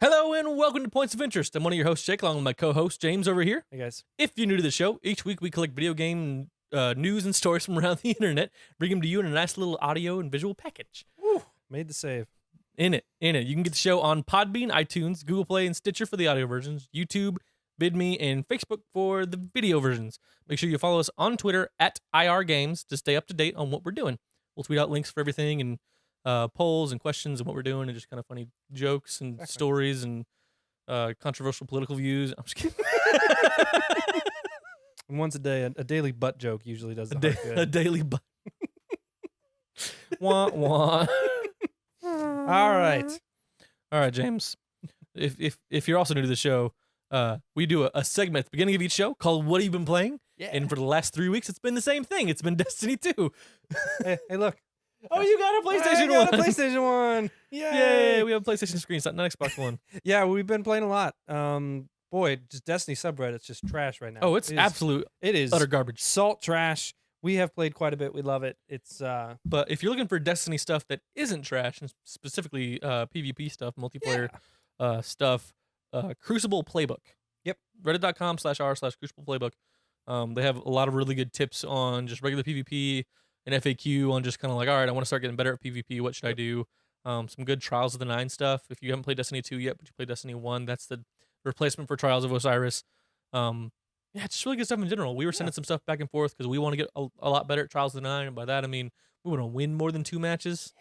Hello and welcome to Points of Interest. I'm one of your hosts, Jake, along with my co-host, James, over here. Hey, guys. If you're new to the show, each week we collect video game news and stories from around the internet, bring them to you in a nice little audio and visual package. Woo, made the save. In it. You can get the show on Podbean, iTunes, Google Play, and Stitcher for the audio versions, YouTube, VidMe, and Facebook for the video versions. Make sure you follow us on Twitter at IRGames to stay up to date on what we're doing. We'll tweet out links for everything and polls and questions and what we're doing and just kind of funny jokes and stories and controversial political views. I'm just kidding. And once a day, a daily butt joke usually does the heart good. A daily butt. Wah, wah. All right, James. If you're also new to the show, we do a segment at the beginning of each show called "What Have You Been Playing?" Yeah. And for the last 3 weeks, it's been the same thing. It's been Destiny 2. Hey, look. Oh, you got a PlayStation 1. I got a PlayStation 1. Yay! We have a PlayStation screen, not Xbox One. Yeah, we've been playing a lot. Boy, just Destiny subreddit's just trash right now. Oh, it's absolute. It is utter garbage. Salt trash. We have played quite a bit. We love it. It's But if you're looking for Destiny stuff that isn't trash, and specifically PvP stuff, multiplayer stuff, Crucible Playbook. Yep. Reddit.com/r/Crucible Playbook. They have a lot of really good tips on just regular PvP and FAQ on just kind of like, all right, I want to start getting better at PvP. What should I do? Some good Trials of the Nine stuff. If you haven't played Destiny 2 yet, but you played Destiny 1, that's the replacement for Trials of Osiris. Yeah, it's just really good stuff in general. We were sending some stuff back and forth because we want to get a lot better at Trials of the Nine. And by that, I mean, we want to win more than 2 matches.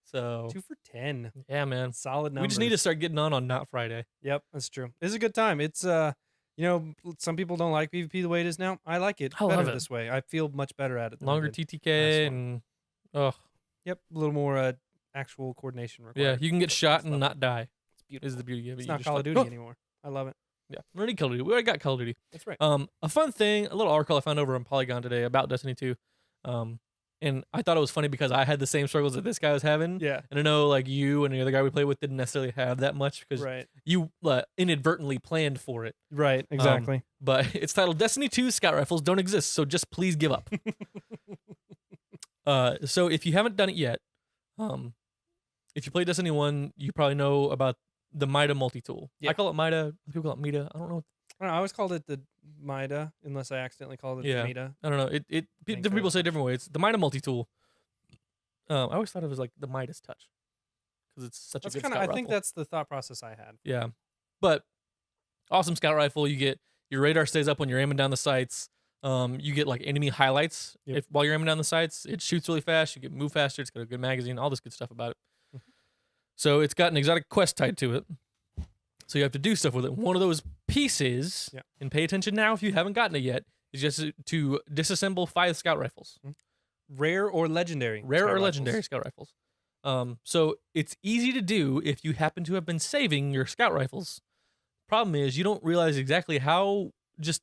So 2 for 10. yeah, man. Solid numbers. We just need to start getting on Not Friday. Yep, that's true. It's a good time. It's some people don't like PvP the way it is now. I like it I love better it. this way. I feel much better at it. Than I Longer did. TTK Nice and a Yep, a little more actual coordination required. yeah, you can get shot and Love not die. It's beautiful. Is the beauty of it. It's You not just Call of like, Duty "Oh." anymore. I love it. Yeah, we already Call of Duty. We already got Call of Duty. That's right. A fun thing, a little article I found over on Polygon today about Destiny 2. And I thought it was funny because I had the same struggles that this guy was having. Yeah. And I know like you and the other guy we played with didn't necessarily have that much because Right. you inadvertently planned for it. Right. Exactly. But it's titled Destiny 2 Scout Rifles Don't Exist, so just please give up. So if you haven't done it yet, if you played Destiny 1, you probably know about the Mida multi-tool. Yeah. I call it Mida. People call it Mida. I don't know. I always called it the Mida, unless I accidentally called it Yeah. the Mida. I don't know. Different people say different ways. The Mida multi-tool. I always thought it was like the Midas touch because it's such That's a good kind of. scout I rifle. think that's the thought process I had. Yeah, but awesome scout rifle. You get your radar stays up when you're aiming down the sights. You get like enemy highlights while you're aiming down the sights. It shoots really fast. You get move faster. It's got a good magazine. All this good stuff about it. So it's got an exotic quest tied to it. So you have to do stuff with it. One of those pieces, and pay attention now if you haven't gotten it yet, is just to disassemble 5 scout rifles. Rare or legendary. Rare scout or rifles. legendary scout rifles. So it's easy to do if you happen to have been saving your scout rifles. Problem is you don't realize exactly how just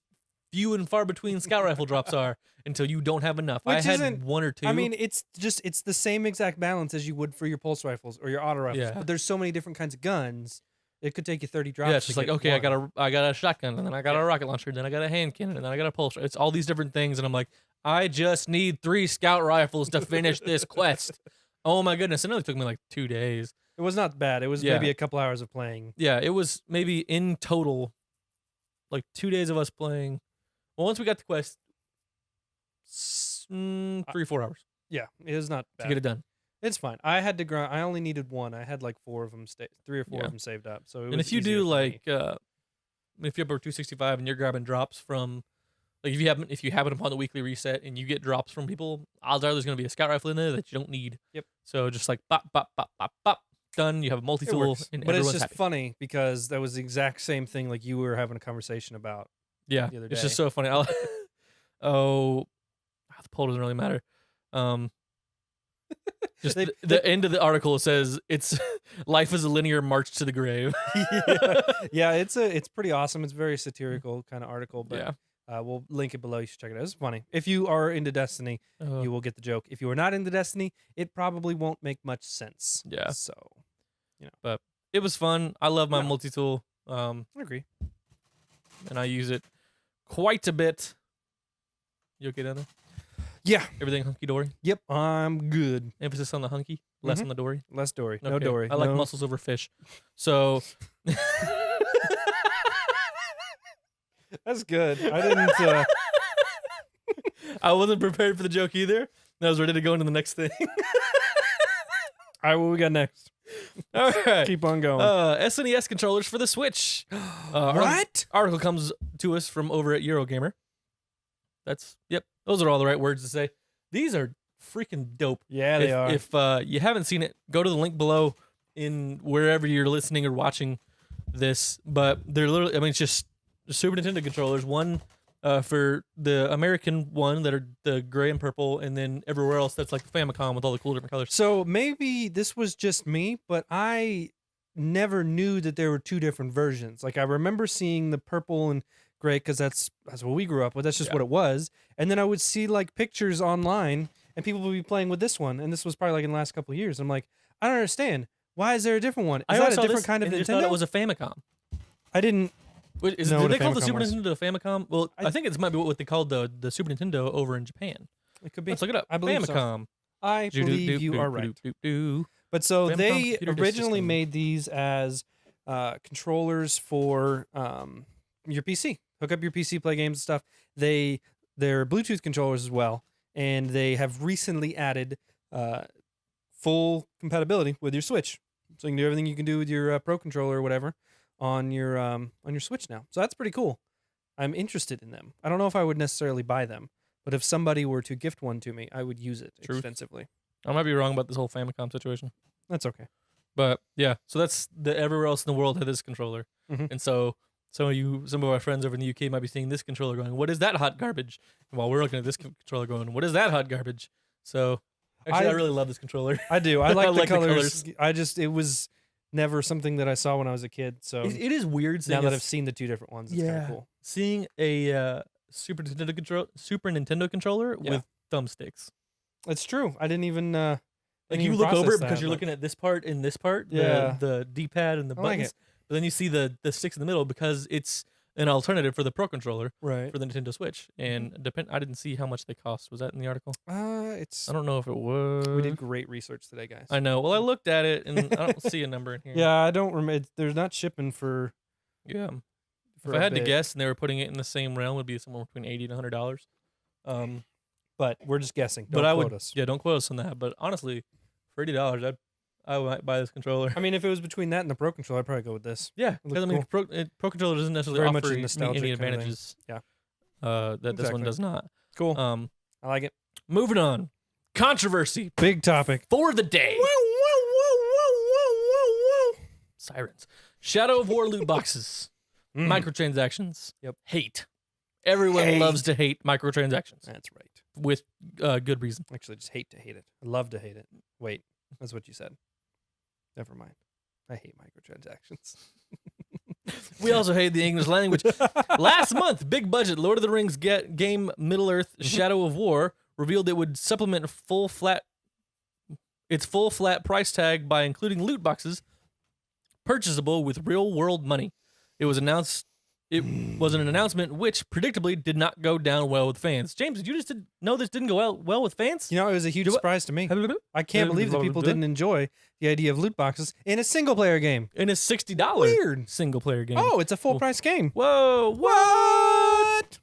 few and far between scout rifle drops are until you don't have enough. Which I had isn't- 1 or 2. I mean, it's the same exact balance as you would for your pulse rifles or your auto rifles. Yeah. But there's so many different kinds of guns. It could take you 30 drops. yeah, it's to just like, get okay, one. I got a shotgun, and then I got a rocket launcher, and then I got a hand cannon, and then I got a pulse. It's all these different things, and I'm like, I just need 3 scout rifles to finish this quest. Oh my goodness! It only took me like 2 days. It was not bad. It was maybe a couple hours of playing. Yeah, it was maybe in total, like 2 days of us playing. Well, once we got the quest, 3-4 hours Yeah, it was not bad. to get it done. It's fine. I had to grind. I only needed 1. I had like 4 of them, 3 or 4 Yeah. of them saved up. So it And was if you easier do for like, me. if you're up over 265 and you're grabbing drops from, like if you happen upon the weekly reset and you get drops from people, odds are there's going to be a scout rifle in there that you don't need. Yep. So just like bop bop bop bop bop, done. You have a It multi-tool, works. and But it's everyone's just happy. funny because that was the exact same thing like you were having a conversation about. Yeah, the other it's just day. so funny. The poll doesn't really matter. Just the end of the article says it's life is a linear march to the grave. Yeah, it's pretty awesome. It's a very satirical kind of article, but Yeah. we'll link it below. You should check it out. It's funny. If you are into Destiny, you will get the joke. If you are not into Destiny, it probably won't make much sense. Yeah. So, It was fun. I love my Yeah. multi-tool. I agree. And I use it quite a bit. You okay down there? Yeah. Everything hunky dory. Yep. I'm good. Emphasis on the hunky. less on the Dory. Less Dory. No Okay. Dory. I like no. mussels over fish. So That's good. I didn't. I wasn't prepared for the joke either. I was ready to go into the next thing. All right, what we got next? All right. Keep on going. SNES controllers for the Switch. What? Article comes to us from over at Eurogamer. Yep. Those are all the right words to say. These are freaking dope. Yeah, they are. If you haven't seen it, go to the link below in wherever you're listening or watching this. But they're literally, I mean, it's just Super Nintendo controllers. One for the American one that are the gray and purple, and then everywhere else that's like the Famicom with all the cool different colors. So maybe this was just me, but I never knew that there were two different versions. Like I remember seeing the purple and gray because that's what we grew up with. That's just what it was. And then I would see like pictures online, and people would be playing with this one. And this was probably like in the last couple of years. I'm like, I don't understand. Why is there a different one? Is that a different kind of I Nintendo? thought it was a Famicom. I didn't. Did they call the Super Nintendo a Famicom? Well, I think it might be what they called the Super Nintendo over in Japan. It could be. Let's look it up. I believe Famicom. So. I believe you are right. But so Famicom they computer originally system. made these as controllers for your PC. Hook up your PC, play games and stuff. They're Bluetooth controllers as well, and they have recently added full compatibility with your Switch, so you can do everything you can do with your Pro controller or whatever on your Switch now. So that's pretty cool. I'm interested in them. I don't know if I would necessarily buy them, but if somebody were to gift one to me, I would use it extensively. I might be wrong about this whole Famicom situation. That's okay. But yeah, so that's everywhere else in the world had this controller. Mhm. And so some of our friends over in the UK might be seeing this controller going, what is that hot garbage? And while we're looking at this controller going, what is that hot garbage? So actually, I really love this controller. I do. I like, like the the colors. colors. It was never something that I saw when I was a kid. So It is weird seeing now that I've seen the two different ones, it's kind of cool. seeing a Super Nintendo controller with thumbsticks. It's true. I didn't even Like you look over it because you're like, looking at this part and this part, Yeah. the D-pad and the I like buttons. it. But then you see the sticks in the middle because it's an alternative for the Pro controller right. for the Nintendo Switch. And I didn't see how much they cost. Was that in the article? It's I don't know if it was. we did great research today, guys. I know. Well, I looked at it and I don't see a number in here. Yeah, I don't remember. There's not shipping for. Yeah. For If I a had to bit. guess, and they were putting it in the same realm, it would be somewhere between $80 and $100. But we're just guessing. But Don't I quote would, us. yeah, don't quote us on that. But honestly, for $80, I might buy this controller. I mean, if it was between that and the Pro controller, I'd probably go with this. Yeah, because I mean, Pro controller doesn't necessarily Very much offer a me nostalgic any kind of thing. advantages. Yeah. That this one Exactly. does not. Cool. I like it. Moving on. Controversy Big topic. for the day. Sirens. Shadow of War loot boxes. Microtransactions. Yep. Hate. Everyone loves to hate microtransactions That's right. with good reason. Actually, I just hate to hate it. I love to hate it. Wait, that's what you said. Never mind. I hate microtransactions. We also hate the English language. Last month, big budget Lord of the Rings game Middle Earth Shadow of War revealed it would supplement its full flat price tag by including loot boxes purchasable with real world money. It was announced. It was an announcement which predictably did not go down well with fans. James, did you just know this didn't go well with fans? You know, it was a huge surprise to me. I can't believe that people didn't enjoy the idea of loot boxes in a single player game. In a $60 Weird. single player game. Oh, it's a full price game. Whoa, what?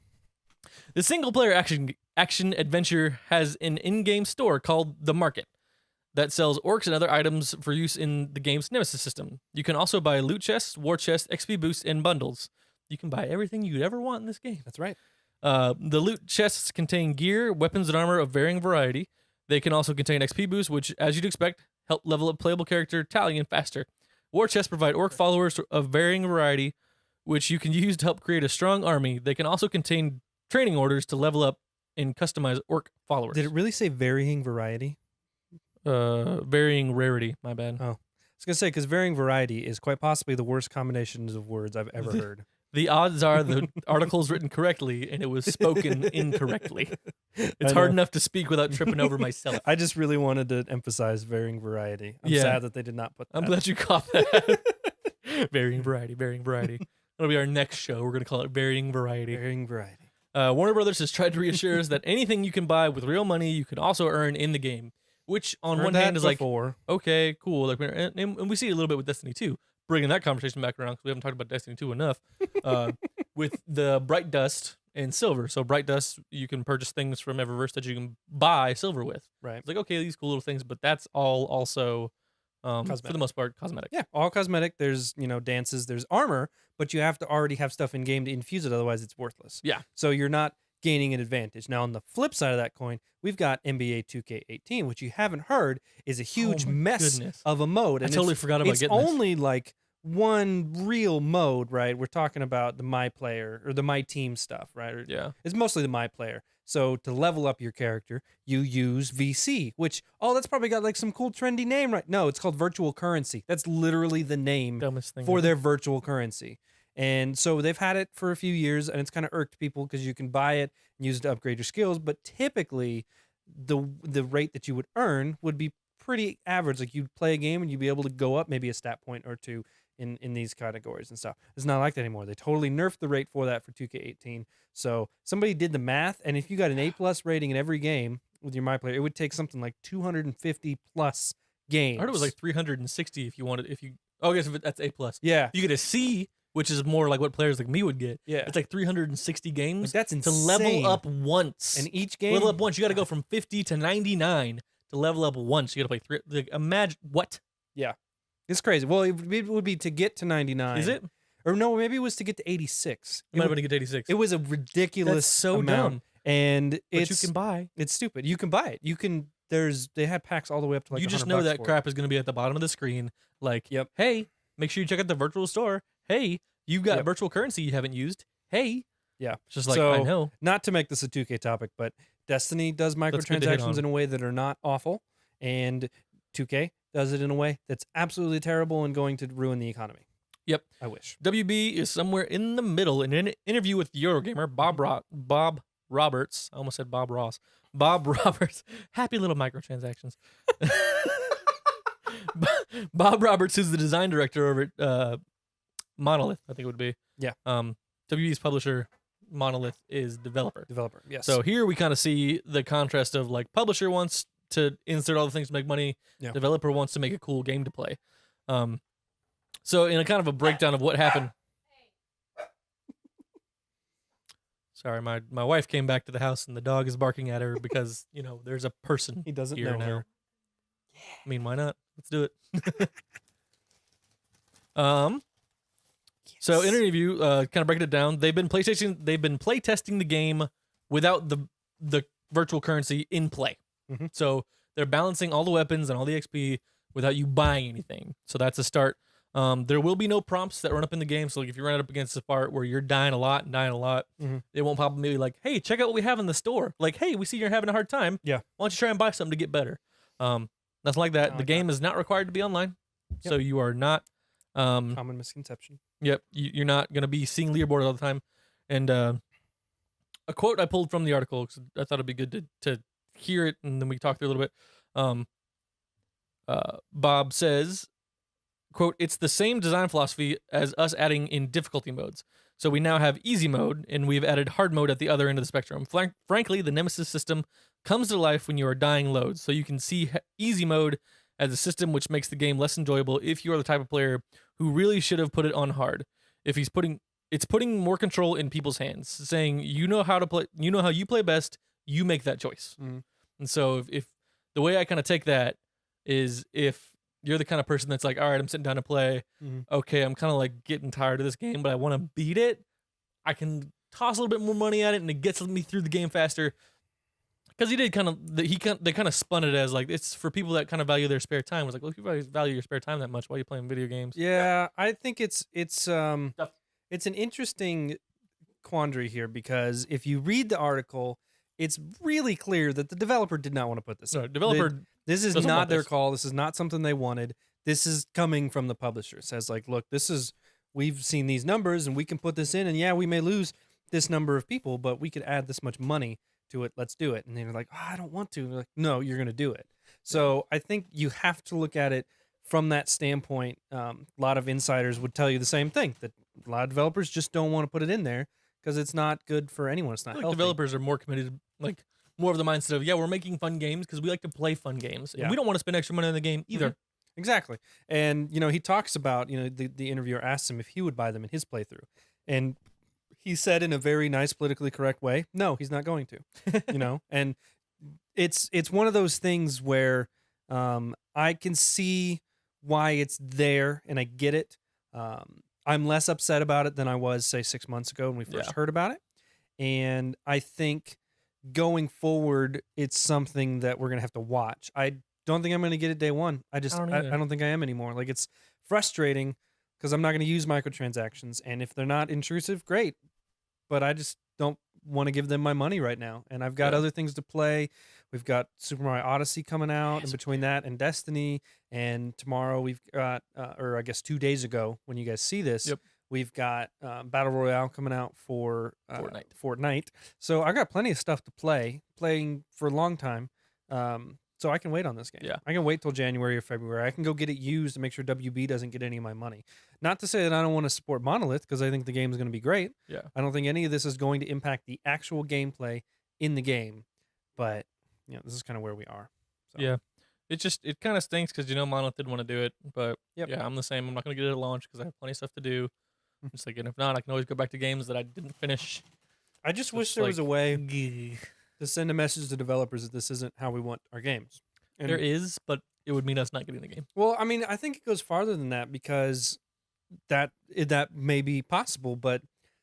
The single player action adventure has an in-game store called The Market that sells orcs and other items for use in the game's Nemesis system. You can also buy loot chests, war chests, XP boosts, and bundles. You can buy everything you'd ever want in this game. That's right. The loot chests contain gear, weapons, and armor of varying variety. They can also contain XP boosts, which, as you'd expect, help level up playable character Talion faster. War chests provide orc followers of varying variety, which you can use to help create a strong army. They can also contain training orders to level up and customize orc followers. Did it really say varying variety? Varying rarity, my bad. Oh. I was going to say, because varying variety is quite possibly the worst combinations of words I've ever heard. The odds are the article's written correctly and it was spoken incorrectly. It's I hard know. enough to speak without tripping over myself. I just really wanted to emphasize varying variety. I'm Yeah. sad that they did not put that. I'm glad you caught that. Varying variety, varying variety. That'll be our next show. We're going to call it Varying Variety. Varying variety. Warner Brothers has tried to reassure us that anything you can buy with real money, you can also earn in the game. which on Heard one that hand is like, before. okay, cool. Like, and we see it a little bit with Destiny 2. Bringing that conversation back around because we haven't talked about Destiny 2 enough. With the Bright Dust and Silver. So Bright Dust, you can purchase things from Eververse that you can buy Silver with. Right. It's like, okay, these cool little things, but that's all also, for Cosmetic. the most part, cosmetic. Yeah, all cosmetic. There's, dances, there's armor, but you have to already have stuff in game to infuse it, otherwise it's worthless. Yeah. So you're not gaining an advantage. Now, on the flip side of that coin, we've got NBA 2K18, which you haven't heard is a huge my mess goodness. of a mode. I And totally forgot about it's getting this. only like one real mode, right? We're talking about the My Player or the My Team stuff, right? Or Yeah. it's mostly the My Player. So to level up your character, you use VC, which, that's probably got like some cool trendy name, right? No, it's called virtual currency. That's literally the name Dumbest thing for ever. their virtual currency. And so they've had it for a few years, and it's kind of irked people because you can buy it and use it to upgrade your skills. But typically, the rate that you would earn would be pretty average. Like you'd play a game and you'd be able to go up maybe a stat point or two in these categories and stuff. It's not like that anymore. They totally nerfed the rate for that for 2K18. So somebody did the math, and if you got an A+ rating in every game with your My Player, it would take something like 250 plus games. I heard it was like 360 if you wanted. Oh, I guess that's A+. yeah, You get a C, which is more like what players like me would get. yeah. It's like 360 games Like, that's to insane. level up once. And each game, level up once. You got to go from 50 to 99 to level up once. You got to play three. Like, imagine what it's crazy. Well, it would be to get to 99. is it? Or no, maybe it was to get to 86. You might have been to get to 86. It was a ridiculous That's so amount. dumb. And But you can buy. it's stupid. You can buy it. You can. They had packs all the way up to like you just $100 know that for it. crap is going to be at the bottom of the screen. Like, Yep. hey, make sure you check out the virtual store. Hey, you've got Yep. virtual currency you haven't used. Hey. Yeah. It's just like, So, I know. Not to make this a 2K topic, but Destiny does good to hit microtransactions on. in a way that are not awful, and 2K does it in a way that's absolutely terrible and going to ruin the economy. Yep. I wish. WB is somewhere in the middle. In an interview with Eurogamer, Bob Roberts, I almost said Bob Ross. Bob Roberts, happy little microtransactions. Bob Roberts, who's the design director over at Monolith, I think it would be. Yeah. WB's publisher, Monolith, is developer. Yes. So here we kind of see the contrast of like publisher wants to insert all the things to make money, Yeah. developer wants to make a cool game to play. So in a kind of a breakdown of what happened. Sorry, my wife came back to the house and the dog is barking at her because, there's a person he doesn't here know now. her. I mean, why not? Let's do it. So in an interview, kind of breaking it down, they've been play testing the game without the virtual currency in play. Mhm. So they're balancing all the weapons and all the XP without you buying anything. So that's a start. There will be no prompts that run up in the game. So like if you run up against a part where you're dying a lot, Mhm. it won't pop up maybe like, hey, check out what we have in the store. Like, hey, we see you're having a hard time. Yeah. Why don't you try and buy something to get better? Nothing like that. I The like game is not required to be online. Yep. So you are not Common misconception. Yep, you're not going to be seeing leaderboard all the time. And a quote I pulled from the article, because I thought it'd be good to hear it, and then we talk through a little bit. Bob says, quote, "It's the same design philosophy as us adding in difficulty modes. So we now have easy mode, and we've added hard mode at the other end of the spectrum. Frankly, the Nemesis system comes to life when you are dying loads. So you can see easy mode as a system which makes the game less enjoyable if you are the type of player who really should have put it on hard. If he's putting more control in people's hands, saying you know how to play, you know how you play best, you make that choice." Mhm. And so if the way I kind of take that is if you're the kind of person that's like, all right, I'm sitting down to play. Mhm. Okay, I'm kind of like getting tired of this game, but I want to beat it. I can toss a little bit more money at it, and it gets me through the game faster. Because he did they kind of spun it as like it's for people that kind of value their spare time. It was like, well, if you value your spare time that much, why are you playing video games? Yeah, I think it's an interesting quandary here because if you read the article, it's really clear that the developer did not want to put this. No, up. developer. This is doesn't not want their this. call. This is not something they wanted. This is coming from the publisher. It says like, look, we've seen these numbers and we can put this in, and yeah, we may lose this number of people, but we could add this much money to it. Let's do it. And they're like, oh, I don't want to. And they're like, no, you're going to do it. So I think you have to look at it from that standpoint. A lot of insiders would tell you the same thing, that a lot of developers just don't want to put it in there because it's not good for anyone. It's I not feel like healthy. developers are more committed. Like more of the mindset of, yeah, we're making fun games because we like to play fun games. And Yeah. we don't want to spend extra money on the game either. Exactly. And, he talks about, the interviewer asked him if he would buy them in his playthrough. And he said in a very nice, politically correct way, no, he's not going to, and it's one of those things where I can see why it's there and I get it. I'm less upset about it than I was, say, 6 months ago when we first heard about it. And I think going forward, it's something that we're going to have to watch. I don't think I'm going to get it day one. I don't think I am anymore. Like, it's frustrating because I'm not going to use microtransactions. And if they're not intrusive, great. But I just don't want to give them my money right now. And I've got other things to play. We've got Super Mario Odyssey coming out, and between that and Destiny, and tomorrow we've got, or I guess 2 days ago when you guys see this, we've got Battle Royale coming out for Fortnite. So I got plenty of stuff to playing for a long time. So I can wait on this game. Yeah. I can wait till January or February. I can go get it used to make sure WB doesn't get any of my money. Not to say that I don't want to support Monolith, because I think the game is going to be great. Yeah. I don't think any of this is going to impact the actual gameplay in the game, but this is kind of where we are. So. Yeah. It kind of stinks because Monolith didn't want to do it, but yeah, I'm the same. I'm not going to get it at launch because I have plenty of stuff to do. It's like, and if not, I can always go back to games that I didn't finish. I just wish there was a way to send a message to developers that this isn't how we want our games. And there is, but it would mean us not getting the game. Well, I mean, I think it goes farther than that, because that may be possible, but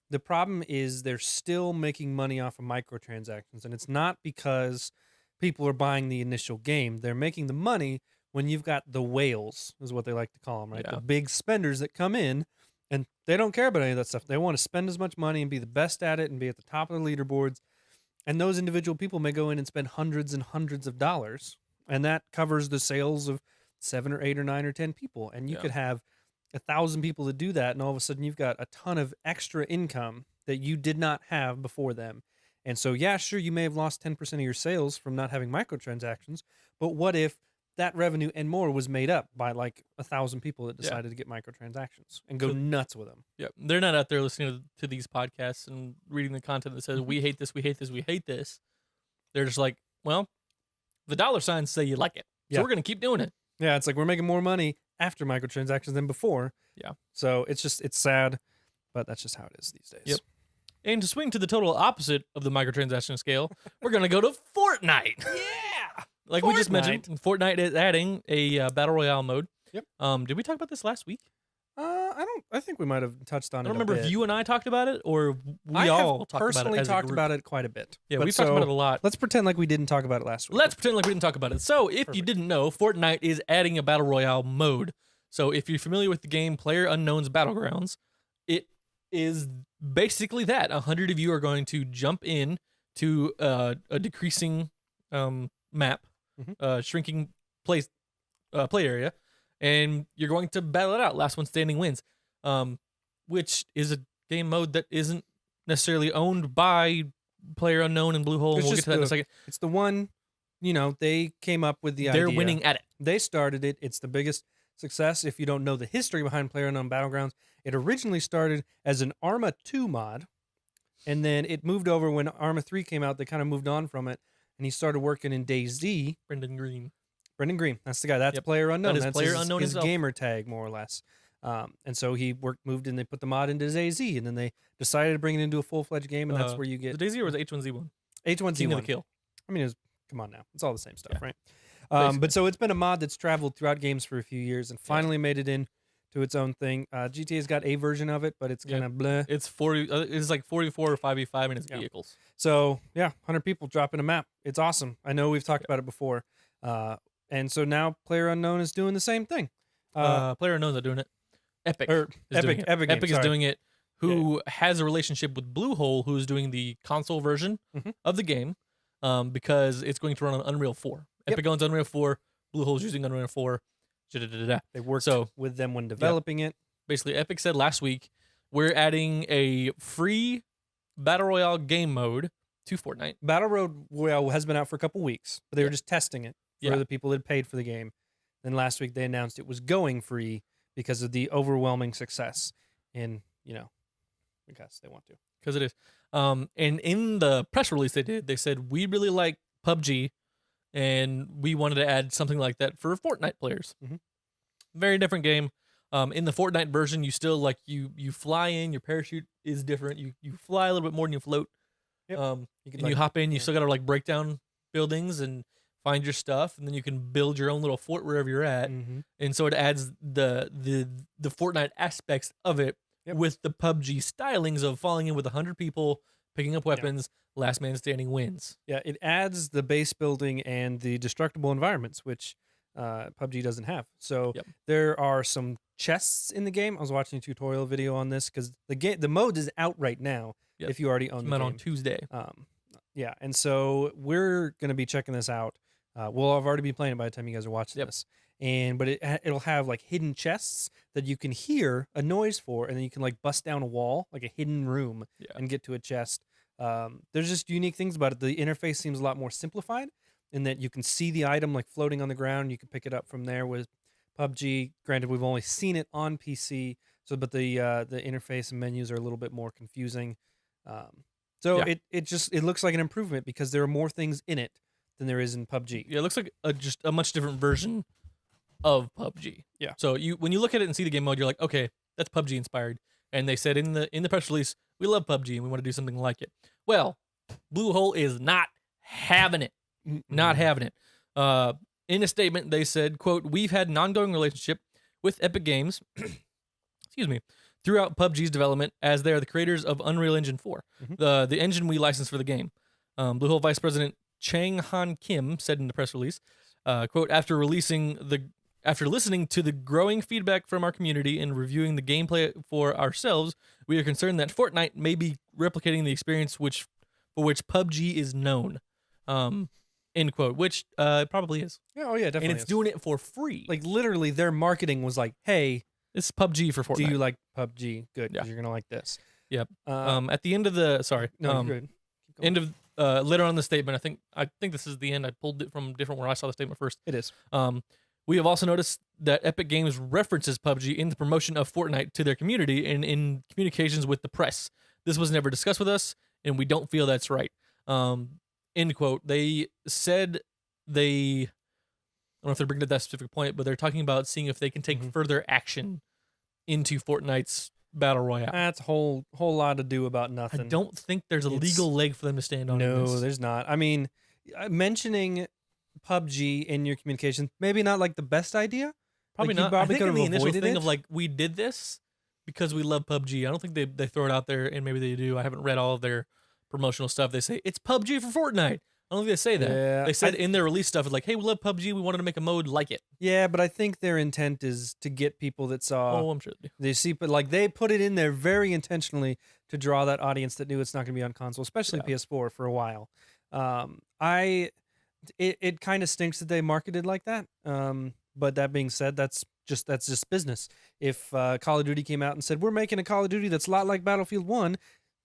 the problem is they're still making money off of microtransactions, and it's not because people are buying the initial game. They're making the money when you've got the whales, is what they like to call them, right? Yeah. The big spenders that come in, and they don't care about any of that stuff. They want to spend as much money and be the best at it and be at the top of the leaderboards. And those individual people may go in and spend hundreds and hundreds of dollars, and that covers the sales of 7 or 8 or 9 or 10 people. And you could have 1,000 people to do that, and all of a sudden you've got a ton of extra income that you did not have before them. And so, yeah, sure, you may have lost 10% of your sales from not having microtransactions, but what if that revenue and more was made up by like 1,000 people that decided to get microtransactions and go nuts with them? Yeah, they're not out there listening to these podcasts and reading the content that says, we hate this, we hate this, we hate this. They're just like, well, the dollar signs say you like it, so we're going to keep doing it. Yeah, it's like we're making more money after microtransactions than before. Yeah. So it's sad, but that's just how it is these days. Yep. And to swing to the total opposite of the microtransaction scale, we're going to go to Fortnite. Yeah. Like we just mentioned, Fortnite is adding a Battle Royale mode. Yep. Did we talk about this last week? I think we might have touched on it. I don't remember if you and I talked about it or I all talked personally about it. talked about it quite a bit. Yeah, we talked about it a lot. Let's pretend like we didn't talk about it last week. Let's pretend like we didn't talk about it. So, if you didn't know, Fortnite is adding a Battle Royale mode. So, if you're familiar with the game PlayerUnknown's Battlegrounds, it is basically that. 100 of you are going to jump in to a decreasing map, shrinking play area, and you're going to battle it out. Last one standing wins, which is a game mode that isn't necessarily owned by PlayerUnknown and Bluehole. And we'll get to that in a second. It's the one, they came up with the idea. They're winning at it. They started it. It's the biggest success. If you don't know the history behind PlayerUnknown Battlegrounds, it originally started as an Arma 2 mod, and then it moved over when Arma 3 came out. They kind of moved on from it, and he started working in DayZ. Brendan Green, that's the guy. That's PlayerUnknown. That's PlayerUnknown his gamer tag, more or less. And so he moved in. They put the mod into DayZ, and then they decided to bring it into a full-fledged game, and that's where you get the DayZ or was H1Z1. H1Z1. King of the Kill. I mean, come on now, it's all the same stuff, right? But so it's been a mod that's traveled throughout games for a few years and finally made it in to its own thing. GTA's got a version of it, but it's kind of bleh. It's 40. It's like 44 or 5v5 in its vehicles. So 100 people dropping a map. It's awesome. I know we've talked about it before, and so now PlayerUnknown is doing the same thing. PlayerUnknown's not doing it. Epic is doing it. Who has a relationship with Bluehole, who's doing the console version of the game, because it's going to run on Unreal 4. Epic owns Unreal 4. Bluehole's using Unreal 4. They worked with them when developing it. Basically, Epic said last week, we're adding a free Battle Royale game mode to Fortnite. Battle Royale has been out for a couple weeks, but they were just testing it for the people that had paid for the game. Then last week they announced it was going free because of the overwhelming success. And, because they want to. Because it is. And in the press release they did, they said, we really like PUBG, and we wanted to add something like that for Fortnite players. Mhm. Very different game. In the Fortnite version, you still like you fly in. Your parachute is different. You fly a little bit more than you float. Yep. You And you hop in. You still got to like break down buildings and find your stuff, and then you can build your own little fort wherever you're at. And so it adds the Fortnite aspects of it with the PUBG stylings of falling in with 100 people, picking up weapons, last man standing wins. Yeah, it adds the base building and the destructible environments, which PUBG doesn't have. So there are some chests in the game. I was watching a tutorial video on this because the mode is out right now. If you already own the game on Tuesday. Yeah, and so we're gonna be checking this out. We'll have already been playing it by the time you guys are watching this. But it'll have like hidden chests that you can hear a noise for, and then you can like bust down a wall, like a hidden room, and get to a chest. There's just unique things about it. The interface seems a lot more simplified in that you can see the item like floating on the ground. You can pick it up from there. With PUBG, granted, we've only seen it on PC, but the interface and menus are a little bit more confusing. It looks like an improvement because there are more things in it than there is in PUBG. Yeah, it looks like just a much different version of PUBG. Yeah. So when you look at it and see the game mode, you're like, okay, that's PUBG inspired. And they said in the press release, we love PUBG and we want to do something like it. Well, Bluehole is not having it. Not having it. In a statement, they said, quote, "We've had an ongoing relationship with Epic Games, excuse me, throughout PUBG's development, as they are the creators of Unreal Engine 4, the engine we licensed for the game." Bluehole Vice President Chang Han Kim said in the press release, quote, after listening to the growing feedback from our community and reviewing the gameplay for ourselves, we are concerned that Fortnite may be replicating the experience for which PUBG is known. End quote, which it probably is. Yeah, oh yeah, definitely. And it's doing it for free. Like literally their marketing was like, hey, it's PUBG for Fortnite. Do you like PUBG? Good, because you're going to like this. Yep. At the end of the, you're good. End of, later on in the statement, I think this is the end. I pulled it from different where I saw the statement first. It is. We have also noticed that Epic Games references PUBG in the promotion of Fortnite to their community and in communications with the press. This was never discussed with us, and we don't feel that's right. End quote. They said I don't know if they're bringing up that specific point, but they're talking about seeing if they can take further action into Fortnite's Battle Royale. That's a whole lot to do about nothing. I don't think there's a legal leg for them to stand on. No, there's not. I mean, mentioning PUBG in your communication, maybe not like the best idea. Probably like, not. I think in the initial thing it. of like, we did this because we love PUBG. I don't think they throw it out there, and maybe they do. I haven't read all of their promotional stuff. They say it's PUBG for Fortnite. I don't think they say that. Yeah, they said in their release stuff, it's like, hey, we love PUBG. We wanted to make a mode like it. Yeah, but I think their intent is to get people that saw. Oh, I'm sure they see, but like they put it in there very intentionally to draw that audience that knew it's not going to be on console, especially PS4 for a while. It kind of stinks that they marketed like that. But that being said, that's just business. If Call of Duty came out and said we're making a Call of Duty that's a lot like Battlefield 1,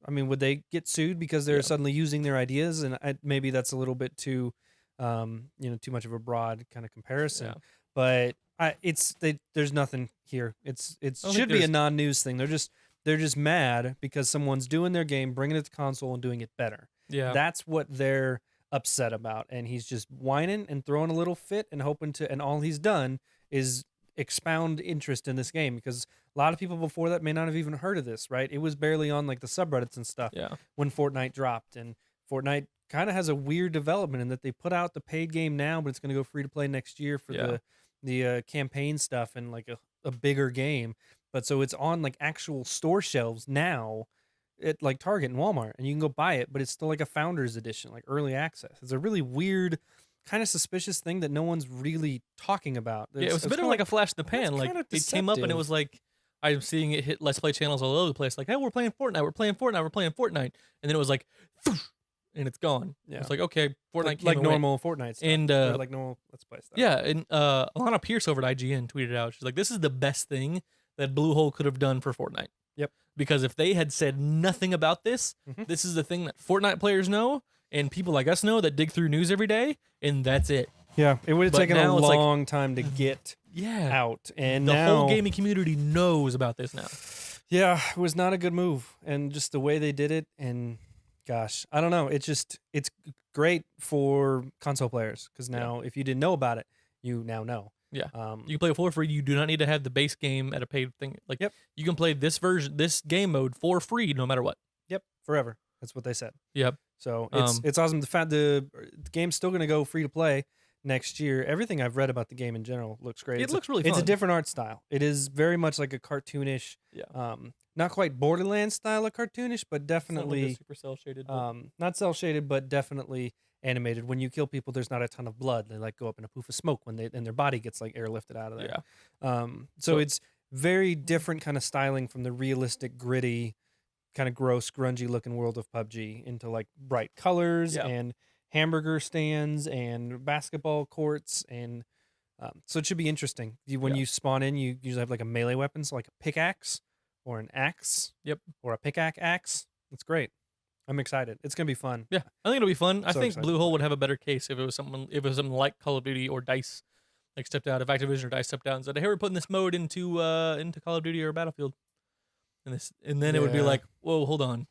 I mean, would they get sued because they're suddenly using their ideas? And maybe that's a little bit too, too much of a broad kind of comparison. But there's nothing here. It should be a non-news thing. They're just mad because someone's doing their game, bringing it to console, and doing it better. Yeah, that's what they're upset about. And he's just whining and throwing a little fit and hoping to. And all he's done is expound interest in this game because a lot of people before that may not have even heard of this, right? It was barely on like the subreddits and stuff when Fortnite dropped. And Fortnite kind of has a weird development in that they put out the paid game now, but it's going to go free to play next year for the campaign stuff and like a bigger game. But so it's on like actual store shelves now at like Target and Walmart, and you can go buy it, but it's still like a founder's edition, like early access. It's a really weird, kind of suspicious thing that no one's really talking about. It was a bit of like a flash in the pan. Like it came up and it was like, I'm seeing it hit Let's Play channels all over the place. Like, hey, we're playing Fortnite, we're playing Fortnite. And then it was like, and it's gone. Yeah. It's like, okay, Fortnite like normal Fortnite stuff. And like normal Let's Play stuff. Yeah, and Alana Pierce over at IGN tweeted out, she's like, this is the best thing that Bluehole could have done for Fortnite. Yep. Because if they had said nothing about this, this is the thing that Fortnite players know and people like us know that dig through news every day, and that's it. Yeah, it would have taken a long time to get out. And the whole gaming community knows about this now. Yeah, it was not a good move. And just the way they did it and Gosh, I don't know. It's great for console players because Yeah. now if you didn't know about it, you now know. Yeah. Um, You can play it for free. You do not need to have the base game at a paid thing. Like Yep. you can play this version, this game mode for free, no matter what. yep, forever. That's what they said. Yep. So Um, it's awesome. The fact the game's still going to go free to play next year. Everything I've read about the game in general looks great. it looks really It's a fun. different art style. It is very much like a cartoonish, Yeah. not quite Borderlands style of cartoonish, but It's not like a definitely super cell shaded. But not cell shaded, but definitely animated. When you kill people, there's not a ton of blood. They like go up in a poof of smoke when they and their body gets like airlifted out of there. yeah. So it's very different kind of styling from the realistic, gritty, kind of gross, grungy looking world of PUBG into like bright colors Yeah. and hamburger stands and basketball courts and so it should be interesting. When Yeah. you spawn in, you usually have like a melee weapon, so like a pickaxe or an axe. Yep. Or a pickaxe axe. That's great. I'm excited. It's gonna be fun. Yeah, I think it'll be fun. I So think excited Blue to Hole play. would have a better case if it was something like Call of Duty or Dice, like stepped out. If Activision or Dice stepped out and said, "Hey, we're putting this mode into Call of Duty or Battlefield," and then it would be Yeah. like, "Whoa, hold on,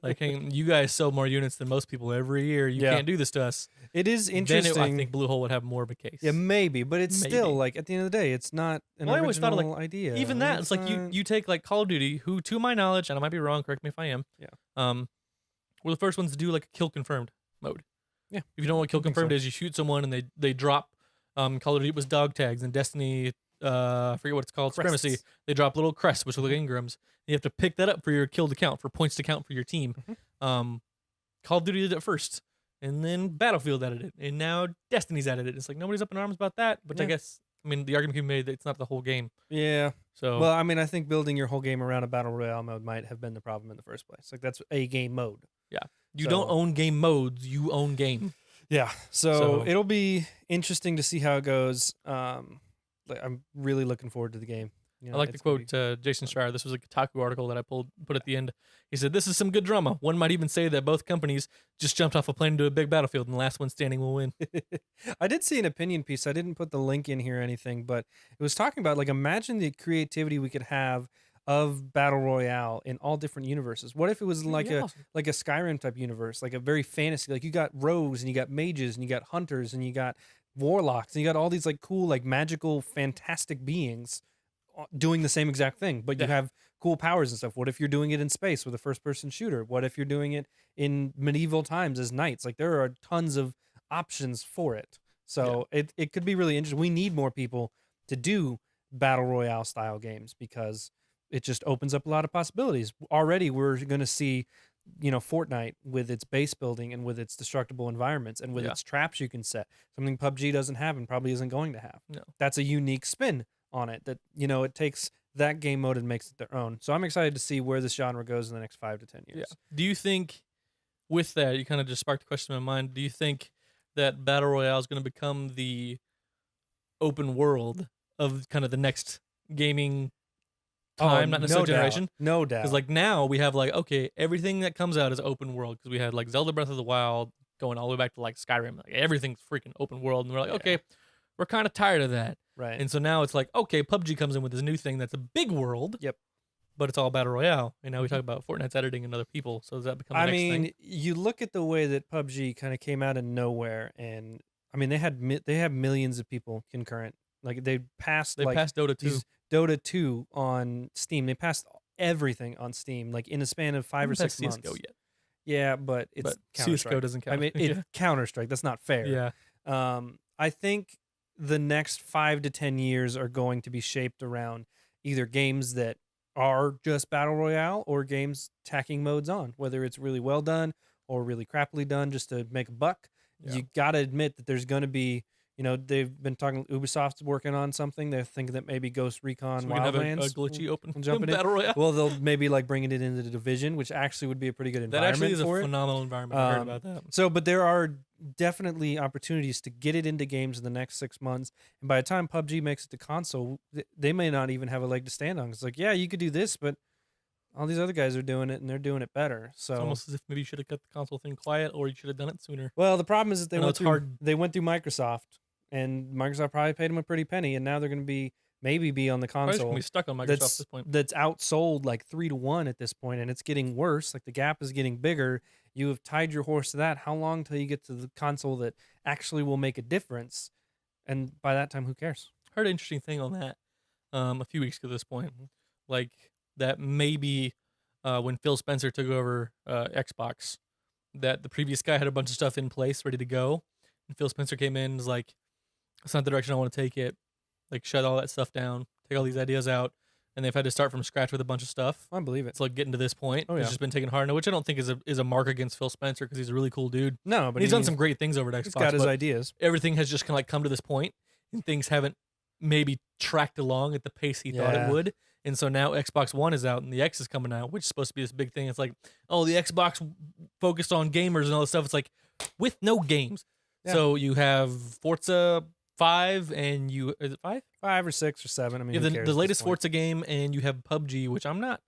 like hey, you guys sell more units than most people every year. You Yeah. can't do this to us." It is Then interesting. I think Blue Hole would have more of a case. Yeah, maybe, but it's still Maybe. like at the end of the day, it's not an Well, I always thought original of, like, idea. Even that, it's like not- you take like Call of Duty, who to my knowledge, and I might be wrong, correct me if I am. Yeah. Were the first ones to do like a kill confirmed mode. Yeah, If you don't know what kill I think confirmed so. is, you shoot someone and they drop. Call of Duty was dog tags, and Destiny, I forget what it's called, Crests. Supremacy. They drop little crests, which are like Ingrams. You have to pick that up for your kill to count, for points to count for your team. Call of Duty did it first, and then Battlefield added it, and now Destiny's added it. It's like nobody's up in arms about that, but I Yeah. guess the argument can be made that it's not the whole game. Yeah. So Well, I mean, I think building your whole game around a battle royale mode might have been the problem in the first place. Like that's a game mode. you don't so- own game modes, you own game. Yeah. So So- it'll be interesting to see how it goes. Like, I'm really looking forward to the game. You I know, like to it's gonna quote Jason Schreier. This was a Kotaku article that I put at the end. He said, "This is some good drama. One might even say that both companies just jumped off a plane into a big battlefield, and the last one standing will win." I did see an opinion piece. I didn't put the link in here or anything, but it was talking about like imagine the creativity we could have of battle royale in all different universes. What if it was like Yeah, a awesome. like a Skyrim type universe, like a very fantasy, like you got rogues and you got mages and you got hunters and you got warlocks and you got all these like cool like magical fantastic beings doing the same exact thing, but you Yeah. have cool powers and stuff. What if you're doing it in space with a first person shooter? What if you're doing it in medieval times as knights? Like there are tons of options for it. So it could be really interesting. We need more people to do battle royale style games because it just opens up a lot of possibilities. Already we're going to see, Fortnite with its base building and with its destructible environments and with Yeah. its traps you can set. Something PUBG doesn't have and probably isn't going to have. No. That's a unique spin on it that, it takes that game mode and makes it their own. So I'm excited to see where this genre goes in the next 5 to 10 years. Yeah. Do you think, with that, you kind of just sparked the question in my mind? Do you think that battle royale is going to become the open world of kind of the next gaming time, not necessarily generation? No doubt. Because like now we have like, okay, everything that comes out is open world, because we had like Zelda Breath of the Wild going all the way back to like Skyrim. Like everything's freaking open world, and we're like, Yeah. okay, we're kind of tired of that. Right. And so now it's like, okay, PUBG comes in with this new thing that's a big world. Yep. But it's all battle royale, and now we talk about Fortnite's editing and other people. So does that become the I next mean, thing? you look at the way that PUBG kind of came out of nowhere, and I mean they have millions of people concurrent. Like they passed They like passed Dota 2. these Dota 2 on Steam. They passed everything on Steam like in a span of 5 or 6 months. CS:GO yet. Yeah, but it's But Counter CS:GO Strike. doesn't count. I mean, it's Counter Strike. That's not fair. Yeah. I think the next 5 to 10 years are going to be shaped around either games that are just battle royale or games tacking modes on, whether it's really well done or really crappily done just to make a buck. Yeah. You got to admit that there's going to be, they've been talking, Ubisoft's working on something. They're thinking that maybe Ghost Recon So we can have a Wildlands glitchy open will jump in it. battle royale. Well, they'll maybe like bring it into the Division, which actually would be a pretty good That environment actually is a for it. phenomenal environment. I heard Um, about that. So, but there are definitely opportunities to get it into games in the next 6 months. And by the time PUBG makes it to console, they may not even have a leg to stand on. It's like, yeah, you could do this, but all these other guys are doing it and they're doing it better. So, It's almost as if maybe you should have kept the console thing quiet, or you should have done it sooner. well, the problem is that I know it's hard. they went through Microsoft, and Microsoft probably paid them a pretty penny, and now they're going to be on the Probably just console. gonna be stuck on Microsoft at this point. That's outsold like 3-1 at this point, and it's getting worse. Like the gap is getting bigger. You have tied your horse to that. How long till you get to the console that actually will make a difference? And by that time, who cares? Heard an interesting thing on that a few weeks ago at this point. Like that maybe when Phil Spencer took over Xbox, that the previous guy had a bunch of stuff in place ready to go. And Phil Spencer came in and was like, that's not the direction I want to take it. Like, shut all that stuff down, take all these ideas out. And they've had to start from scratch with a bunch of stuff. I believe it. It's like getting to this point. Oh, yeah. It's just been taken hard, which I don't think is a mark against Phil Spencer because he's a really cool dude. No, but he's done some great things over at Xbox. He's got his ideas. Everything has just kind of like come to this point, and things haven't maybe tracked along at the pace he thought it would. And so now Xbox One is out and the X is coming out, which is supposed to be this big thing. It's like, oh, the Xbox focused on gamers and all this stuff. It's like with no games. Yeah. So you have Forza 5 and is it 5? 5 or 6 or 7. I mean, you have the latest Forza game, and you have PUBG, which I'm not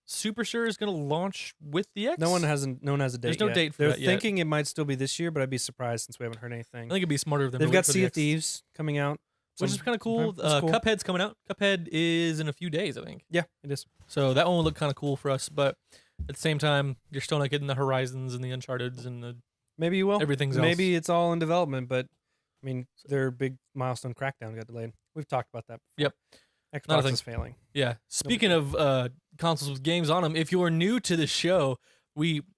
super sure is going to launch with the X. No one has a date. There's no date for They're that yet. thinking it might still be this year, but I'd be surprised since we haven't heard anything. I think it'd be smarter of them. They've to got wait for Sea the of X. Thieves coming out, which is kind of cool. cool. Cuphead's coming out. Cuphead is in a few days, I think. Yeah, it is. So that one will look kind of cool for us, but at the same time, you're still not getting the Horizons and the Uncharted's and the maybe you will. Everything's maybe else. it's all in development, but I mean, their big milestone Crackdown got delayed. We've talked about that before. Yep. Xbox is failing. Yeah. Speaking of consoles with games on them, if you're new to the show,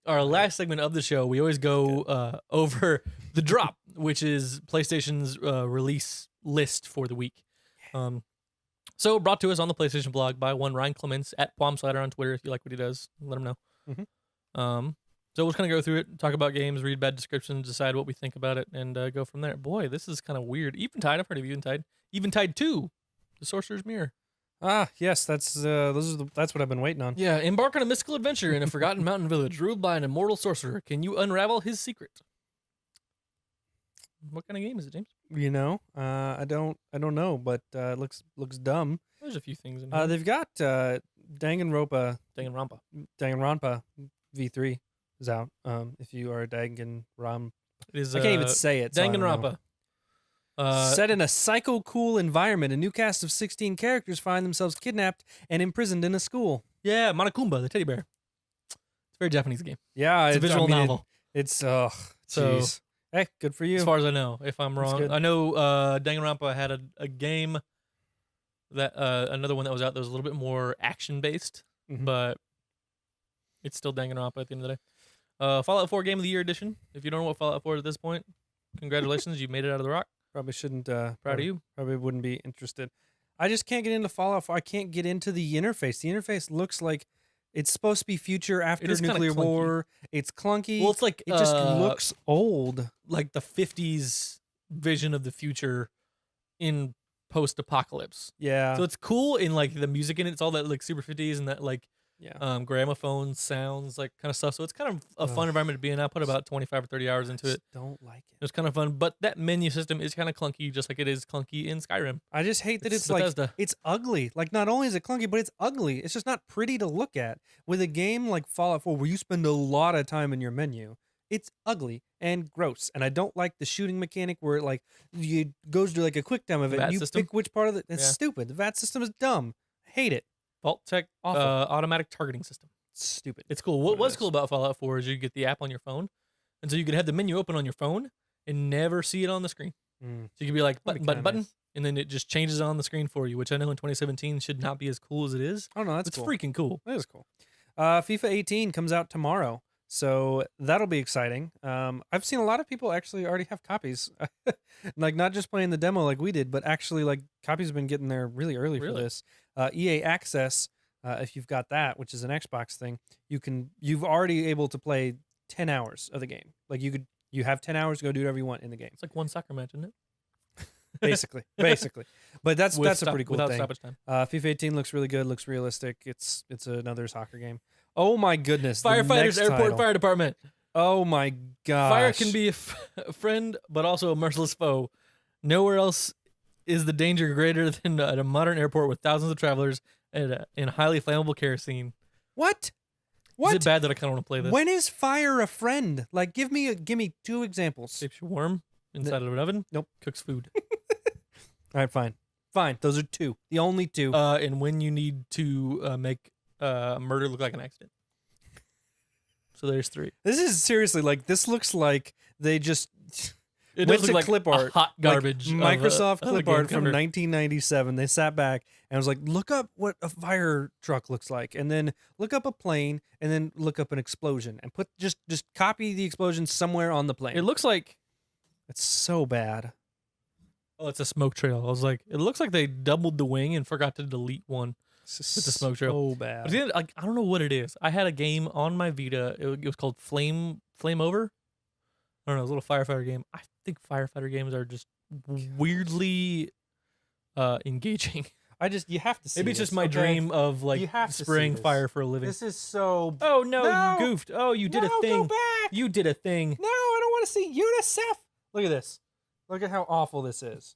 our last segment of the show, we always go over the drop, which is PlayStation's release list for the week. So brought to us on the PlayStation blog by one Ryan Clements at PalmSlider on Twitter. If you like what he does, let him know. So we'll just kind of go through it, talk about games, read bad descriptions, decide what we think about it, and go from there. Boy, this is kind of weird. Eventide, I've heard of Eventide. Eventide 2, The Sorcerer's Mirror. Ah, yes, that's that's what I've been waiting on. Yeah, embark on a mystical adventure in a forgotten mountain village ruled by an immortal sorcerer. Can you unravel his secret? What kind of game is it, James? You know, I don't know, but it looks dumb. There's a few things in here. They've got Danganronpa V3 is out. If you are a Danganronpa, it is, I can't even say it. Danganronpa. Set in a psycho-cool environment, a new cast of 16 characters find themselves kidnapped and imprisoned in a school. Yeah, Monokuma, the teddy bear. It's a very Japanese game. Yeah, it's a visual novel. It's jeez. Hey, good for you. As far as I know, if I'm wrong, I know Danganronpa had a game that another one that was out that was a little bit more action based, but it's still Danganronpa at the end of the day. Fallout 4 Game of the Year edition. If you don't know what Fallout 4 is at this point, congratulations, you made it out of the rock. Probably shouldn't. Proud of you. Probably wouldn't be interested. I just can't get into Fallout 4. I can't get into the interface. The interface looks like it's supposed to be future after nuclear war. It's clunky. Well, it's like it just looks old, like the 50s vision of the future in post-apocalypse. Yeah. So it's cool in like the music in it. It's all that like super 50s and that like gramophone sounds, like kind of stuff. So it's kind of a fun environment to be in. I put about 25 or 30 hours into it. Don't like it. It was kind of fun, but that menu system is kind of clunky, just like it is clunky in Skyrim. I just hate that it's like it's ugly. Like not only is it clunky, but it's ugly. It's just not pretty to look at. With a game like Fallout 4, where you spend a lot of time in your menu, it's ugly and gross. And I don't like the shooting mechanic where it like you goes to like a quick time of it. And you pick which part of it. It's stupid. The VAT system is dumb. I hate it. Vault Tech automatic targeting system. Stupid. It's cool. What was cool about Fallout 4 is you get the app on your phone, and so you could have the menu open on your phone and never see it on the screen. So you could be like button, and then it just changes on the screen for you, which I know in 2017 should not be as cool as it is. Oh no, that's cool. Freaking cool. That is cool. FIFA 18 comes out tomorrow, so that'll be exciting. I've seen a lot of people actually already have copies, like not just playing the demo like we did, but actually like copies have been getting there really early for this. EA Access, if you've got that, which is an Xbox thing, you've already able to play 10 hours of the game. Like you have 10 hours to go do whatever you want in the game. It's like one soccer match, isn't it? basically. But that's a pretty cool thing. Stoppage time. FIFA 18 looks really good, looks realistic. It's another soccer game. Oh my goodness. Firefighters, airport fire department. Oh my gosh. Fire can be a friend, but also a merciless foe. Nowhere else is the danger greater than at a modern airport with thousands of travelers and in highly flammable kerosene. What? Is it bad that I kind of want to play this? When is fire a friend? Like, give me 2 examples. Keeps you warm inside of an oven. Nope. Cooks food. All right, fine. Those are 2. The only 2. And when you need to make murder look like an accident. So there's 3. This is seriously like this looks like they just It went does to look like clip a art, hot garbage. like Microsoft of a clip game art from cover. 1997. They sat back and was like, look up what a fire truck looks like, and then look up a plane, and then look up an explosion, and put just copy the explosion somewhere on the plane. It looks like It's so bad. it's a smoke trail. I was like, it looks like they doubled the wing and forgot to delete one. It's a smoke trail. So But bad. then, like, I don't know what it is. I had a game on my Vita. It was called Flame Over. I don't know. It was a little firefighter game. I think firefighter games are just weirdly engaging. You have to see. Maybe it's just this, my okay? dream of like You have to see spraying this. fire for a living. This is so. Oh no, No! you goofed. Oh, you did No, a thing. Go back. You did a thing. No, I don't want to see UNICEF. Look at this. Look at how awful this is.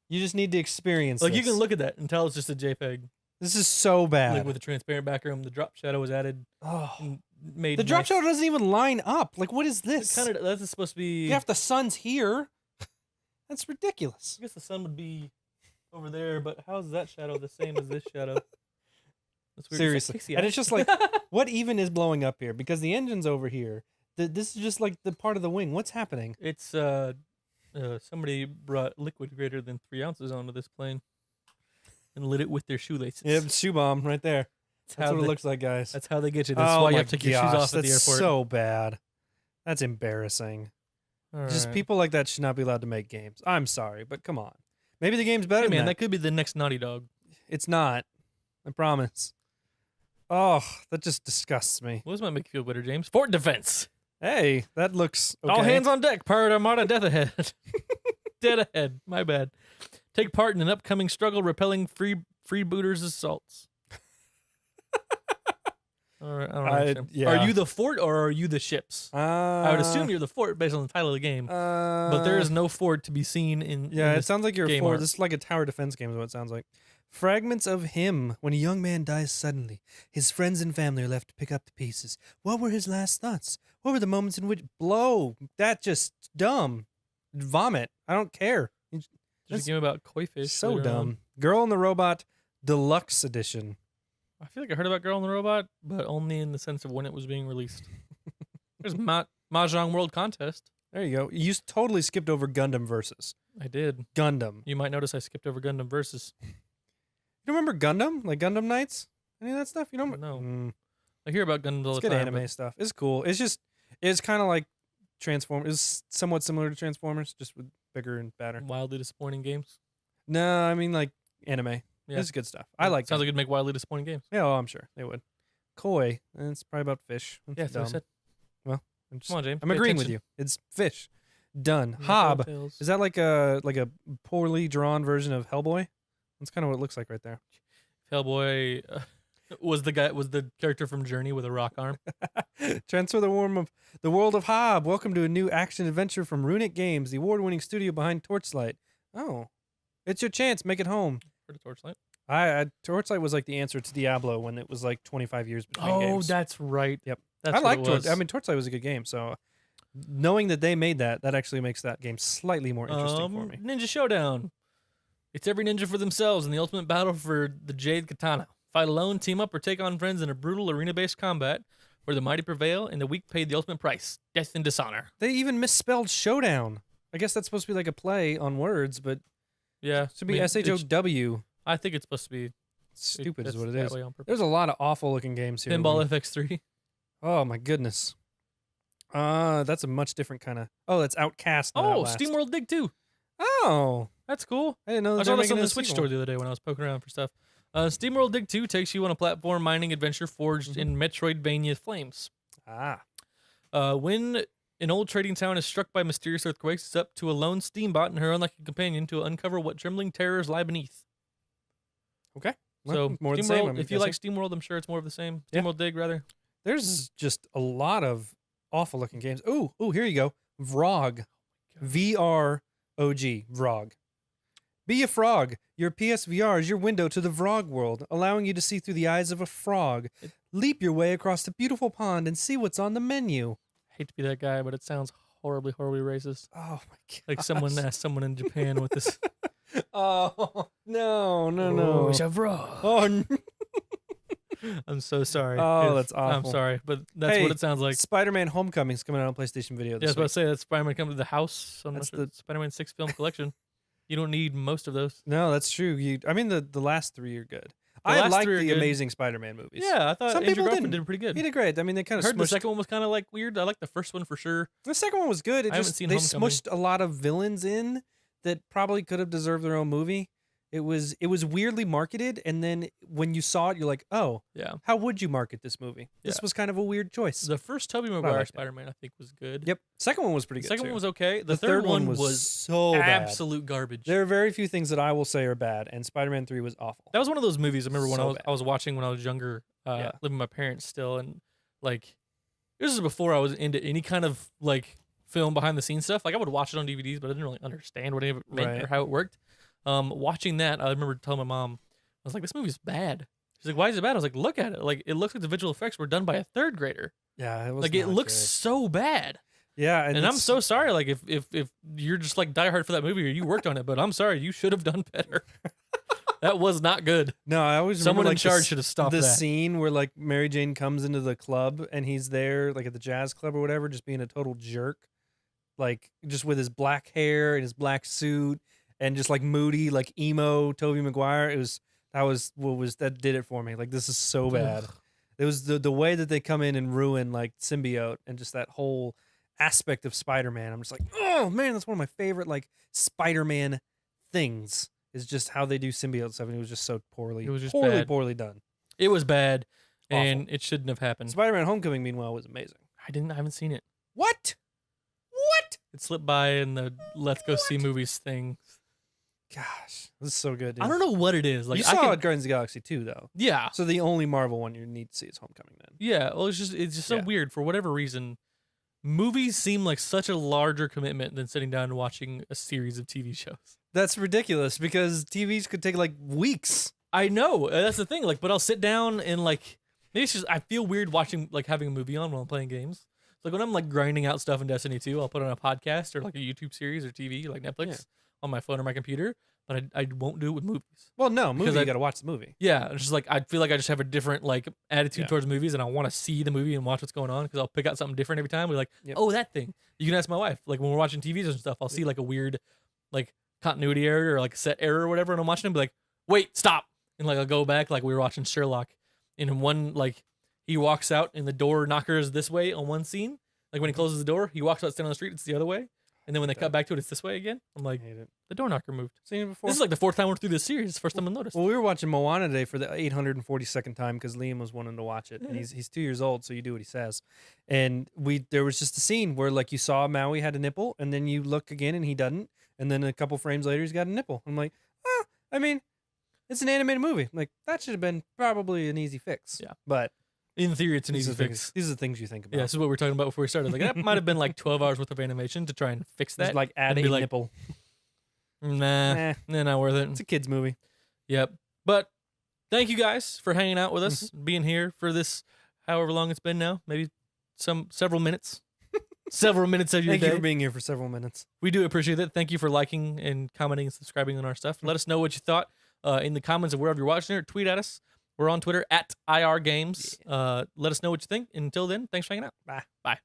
You just need to experience. Like this. you can look at that and tell it's just a JPEG. This is so bad. Like with a transparent background, the drop shadow was added. Oh. And made The drop nice. shadow doesn't even line up. Like, what is this? Kind of. That's supposed to be. Yeah, if the sun's here, that's ridiculous. I guess the sun would be over there, but how is that shadow the same as this shadow? That's weird. Seriously, It's like and it's just like, what even is blowing up here? Because the engine's over here. This is just like the part of the wing. What's happening? it's somebody brought liquid greater than 3 ounces onto this plane and lit it with their shoelaces. Yeah, shoe bomb right there. That's how what it they- looks like, guys. That's how they get you. That's oh why you my have to take your shoes gosh, off at the that's airport. so bad. That's embarrassing. All Just right. people like that should not be allowed to make games. I'm sorry, but come on. Maybe the game's better Hey, than man, that. that could be the next Naughty Dog. It's not. I promise. Oh, that just disgusts me. What does that make you feel better, James? Fort defense. Hey, that looks okay. All hands on deck. Pirate Armada death ahead. Dead ahead. My bad. Take part in an upcoming struggle repelling freebooters' assaults. All right, I don't understand. yeah. Are you the fort or are you the ships? I would assume you're the fort based on the title of the game, but there is no fort to be seen in. Yeah, in it this sounds like you're a game fort. art. This is like a tower defense game is what it sounds like. Fragments of him. When a young man dies suddenly, his friends and family are left to pick up the pieces. What were his last thoughts? What were the moments in which blow? That just dumb. Vomit. I don't care. There's a game about koi fish. So later on. dumb. Girl and the Robot Deluxe Edition. I feel like I heard about Girl and the Robot, but only in the sense of when it was being released. There's Mahjong World Contest. There you go. You totally skipped over Gundam Versus. I did. Gundam. You might notice I skipped over Gundam Versus. You remember Gundam? Like Gundam Knights? Any of that stuff? You don't? No. Mm, I hear about Gundams all it's the good time. anime stuff. It's cool. It's kind of like Transformers. It's somewhat similar to Transformers, just with bigger and but badder. wildly disappointing games. No, I mean like anime. Yeah. It's good stuff. I like Sounds that. like it'd make wildly disappointing games. Yeah, oh, I'm sure they would. Koi. And it's probably about fish. That's Yeah, that's what I dumb. said. I'm, just, Come on, James. I'm pay agreeing attention. with you. It's fish. Done. Yeah, Hob. Telltales. Is that like a poorly drawn version of Hellboy? That's kind of what it looks like right there. Hellboy was the character from Journey with a rock arm. Transfer the world of Hob. Welcome to a new action adventure from Runic Games, the award-winning studio behind Torchlight. Oh, it's your chance. Make it home. Heard of Torchlight? Torchlight was like the answer to Diablo when it was like 25 years between Oh, games. that's right. Yep. That's I what like it Torchlight. was. I mean, Torchlight was a good game. So knowing that they made that actually makes that game slightly more interesting for me. Ninja Showdown. It's every ninja for themselves in the ultimate battle for the Jade Katana. Fight alone, team up, or take on friends in a brutal arena-based combat where the mighty prevail and the weak pay the ultimate price, death and dishonor. They even misspelled Showdown. I guess that's supposed to be like a play on words, but Yeah. it should be SHOW. I think it's supposed to be Stupid is that's what it that is. way on purpose. There's a lot of awful looking games here. Pinball FX3. Oh my goodness. That's a much different kind of. Oh, that's Outcast. not Oh, Outlast. SteamWorld Dig 2. Oh, That's cool. I didn't know. I That saw they were this on making the a Switch sequel. store the other day when I was poking around for stuff. SteamWorld Dig 2 takes you on a platform mining adventure forged in Metroidvania flames. Ah, When an old trading town is struck by mysterious earthquakes, it's up to a lone steambot and her unlucky companion to uncover what trembling terrors lie beneath. okay. So, Well, more of the SteamWorld, same. I'm if you like guessing. SteamWorld, I'm sure it's more of the same. Yeah. SteamWorld Dig, rather. There's just a lot of awful looking games. Ooh, here you go. Vrog, VROG, Vrog. Be a frog. Your PSVR is your window to the Vrog world, allowing you to see through the eyes of a frog. Leap your way across the beautiful pond and see what's on the menu. Hate to be that guy, but it sounds horribly, horribly racist. Oh my god! Like someone asked someone in Japan with this. Oh no! Oh, it's a frog. Oh, n- I'm so sorry. Oh, that's I'm awful. sorry, but that's Hey, what it sounds like. Spider-Man: Homecoming's coming out on PlayStation Video Yeah, I this was about to week. say that Spider-Man come to the house on That's the the Spider-Man 6 film collection. You don't need most of those. No, that's true. I mean, the last 3 are good. The I last like 3 are the good. Amazing Spider-Man movies. Yeah, I thought Some Andrew people Garfield didn't. did pretty good. He did great. I mean, they kind I of heard the smushed. second one was kind of like weird. I like the first one for sure. The second one was good. I haven't seen They Homecoming. smushed a lot of villains in that probably could have deserved their own movie. It was weirdly marketed, and then when you saw it, you're like, oh, Yeah. how would you market this movie? This Yeah. was kind of a weird choice. The first Tobey I Maguire liked it. Spider-Man I think was good. Yep. Second one was pretty The good. second too. one was okay. The third one was so bad. absolute garbage. There are very few things that I will say are bad, and Spider-Man 3 was awful. That was one of those movies I remember when So bad. I was watching when I was younger, Yeah. living with my parents still, and like this is before I was into any kind of like film behind the scenes stuff. Like I would watch it on DVDs, but I didn't really understand what any of it meant Right. or how it worked. Watching that, I remember telling my mom, I was like, "This movie's bad." She's like, "Why is it bad?" I was like, "Look at it. Like it looks like the visual effects were done by a third grader. Yeah, it was Like it not looks good. so bad." Yeah, And I'm it's- so sorry. Like if you're just like diehard for that movie or you worked on it, but I'm sorry, you should have done better. That was not good. No, I always Someone remember, in like, charge should have stopped the that. scene where like Mary Jane comes into the club and he's there like at the jazz club or whatever, just being a total jerk, like just with his black hair and his black suit and just like moody, like emo Tobey Maguire. That did it for me. Like this is so bad. It was the way that they come in and ruin like symbiote and just that whole aspect of Spider-Man. I'm just like, oh man, that's one of my favorite like Spider-Man things. Is just how they do symbiote stuff, and it was just so poorly. It was just poorly, bad. poorly done. It was bad, Awful. and it shouldn't have happened. Spider-Man: Homecoming, meanwhile, was amazing. I haven't seen it. What? What? It slipped by in the let's go see movies thing. Gosh, this is so good. Dude. I don't know what it is. Like you I saw can, it Guardians of the Galaxy 2, though. yeah, So the only Marvel one you need to see is Homecoming. Then. yeah. Well, it's just so Yeah. weird for whatever reason. Movies seem like such a larger commitment than sitting down and watching a series of TV shows. That's ridiculous because TVs could take like weeks. I know that's the thing. Like, but I'll sit down and like maybe it's just I feel weird watching like having a movie on while I'm playing games. Like when I'm like grinding out stuff in Destiny 2, I'll put on a podcast or like a YouTube series or TV like Netflix Yeah. on my phone or my computer. But I won't do it with movies. Well, no, movie. Because You I- got to watch the movie. Yeah, it's just like I feel like I just have a different like attitude Yeah. towards movies, and I want to see the movie and watch what's going on because I'll pick out something different every time. We're like, Yep. oh, that thing. You can ask my wife. Like when we're watching TVs and stuff, I'll see like a weird like continuity error or like set error or whatever, and I'm watching it and be like, wait, stop, and like I'll go back like we were watching Sherlock, and in one like he walks out and the door knocker is this way on one scene. Like when he closes the door, he walks out standing on the street, it's the other way, and then when they cut back to it, it's this way again. I'm like, I hate it. the door knocker moved. Seen it before. This is like the 4th time we're through this series. It's the first time I noticed. Well, we were watching Moana today for the 842nd time because Liam was wanting to watch it, and he's 2 years old, so you do what he says. And there was just a scene where like you saw Maui had a nipple, and then you look again and he doesn't, and then a couple frames later he's got a nipple. I'm like, oh, I mean, it's an animated movie. I'm like that should have been probably an easy fix. Yeah. but In theory, it's an these easy are the fix. things- These are the things you think about. Yeah, this is what we were talking about before we started. Like that might have been like 12 hours worth of animation to try and fix Just that. like add and a be like, nipple. Nah, not worth It's it. a kids movie. Yep. But thank you guys for hanging out with us, Mm-hmm. being here for this, however long it's been now, maybe several minutes, several minutes of your Thank day. you for being here for several minutes. We do appreciate it. Thank you for liking and commenting and subscribing on our stuff. Let us know what you thought in the comments of wherever you're watching it. Or tweet at us. We're on Twitter at IR Games. Let us know what you think. Until then, thanks for hanging out. Bye. Bye.